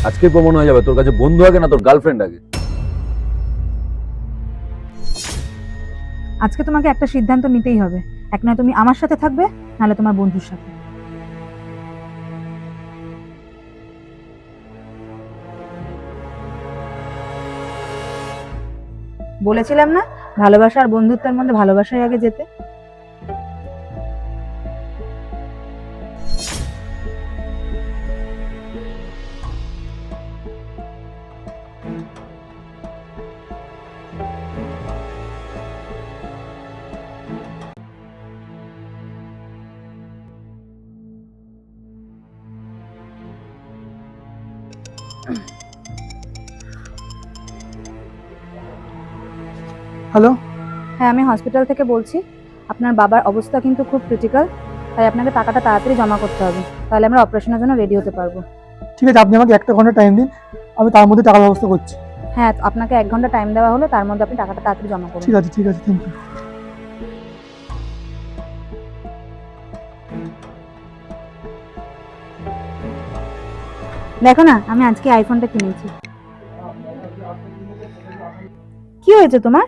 আজকে প্রমাণ হয়ে যাবে তোর কাছে বন্ধু আগে না তোর গার্লফ্রেন্ড আগে। আজকে তোমাকে একটা সিদ্ধান্ত নিতেই হবে, এক নয় তুমি আমার সাথে থাকবে, নাহলে তোমার বন্ধুর সাথে। বলেছিলাম না, ভালোবাসা আর বন্ধুত্বের মধ্যে ভালোবাসাই আগে যেতে। হ্যালো। হ্যাঁ, আমি হসপিটাল থেকে বলছি। আপনার বাবার অবস্থা কিন্তু খুব ক্রিটিক্যাল, তাই আপনাকে টাকাটা তাড়াতাড়ি জমা করতে হবে, তাহলে আমরা অপারেশনের জন্য রেডি হতে পারবো। ঠিক আছে, আপনি আমাকে 1 ঘন্টা টাইম দিন, আমি তার মধ্যে টাকার ব্যবস্থা করছি। হ্যাঁ, আপনাকে 1 ঘন্টা টাইম দেওয়া হলো, তার মধ্যে আপনি টাকাটা তাড়াতাড়ি জমা করুন। ঠিক আছে, ঠিক আছে, থ্যাংক ইউ। দেখো না, আমি আজকে আইফোনটা কিনেছি। কি হয়েছে তোমার?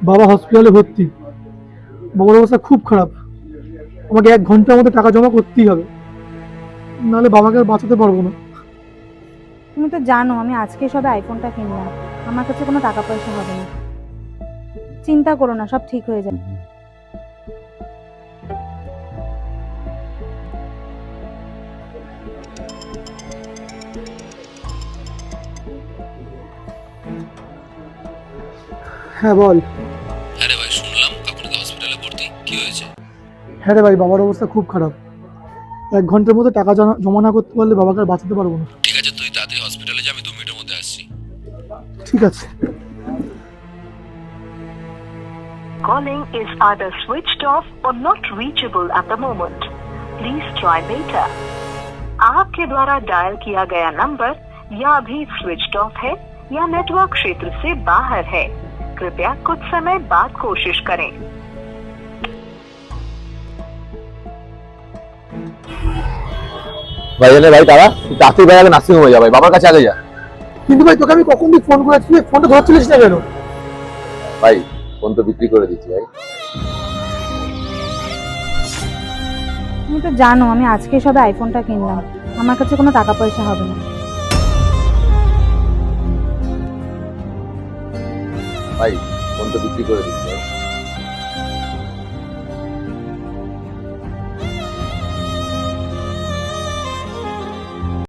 বাবা হসপিটালে ভর্তি, বাবার অবস্থা খুব খারাপ। আমাকে 1 ঘন্টার মধ্যে টাকা জমা করতেই হবে, নাহলে বাবাকে আর বাঁচাতে পারবো না। তুমি তো জানো আমি আজকে সবে আইফোনটা কিনলাম, আমার কাছে কোনো টাকা পয়সা হবে না। চিন্তা করো না, সব ঠিক হয়ে যাবে। হ্যাঁ বল। হ্যাঁ রে ভাই, শুনলাম কাকুকে হসপিটালে ভর্তি, কি হয়েছে? হ্যাঁ রে ভাই, বাবার অবস্থা খুব খারাপ। 1 ঘন্টার মধ্যে টাকা জমা না করতে পারলে বাবাকে আর বাঁচাতে পারবো না। ঠিক আছে, তুই তাড়াতাড়ি হসপিটালে যা, আমি 2 মিনিটের মধ্যে আসছি। ঠিক আছে। Calling is either switched off or not reachable at the moment. Please try later. आपके द्वारा डायल किया गया नंबर या अभी स्विच्ड ऑफ है या नेटवर्क क्षेत्र से बाहर है। कृपया कुछ समय बाद कोशिश करें। ভাই জানে ভাই তারা তুই তাড়াতাড়ি ভাই আগে নার্সিং হোমে যা, ভাই বাবার কাছে আগে যা। কিন্তু ভাই তোকে আমি কখন দিয়ে ফোন করেছি, তুই ফোনটা ধরছিলিস না কেন? ভাই ফোন তো বিক্রি করে দিচ্ছি ভাই। তুমি তো জানো আমি আজকে সবে আইফোনটা কিনলাম, আমার কাছে কোনো টাকা পয়সা হবে না। ভাই ফোন তো বিক্রি করে দিচ্ছি।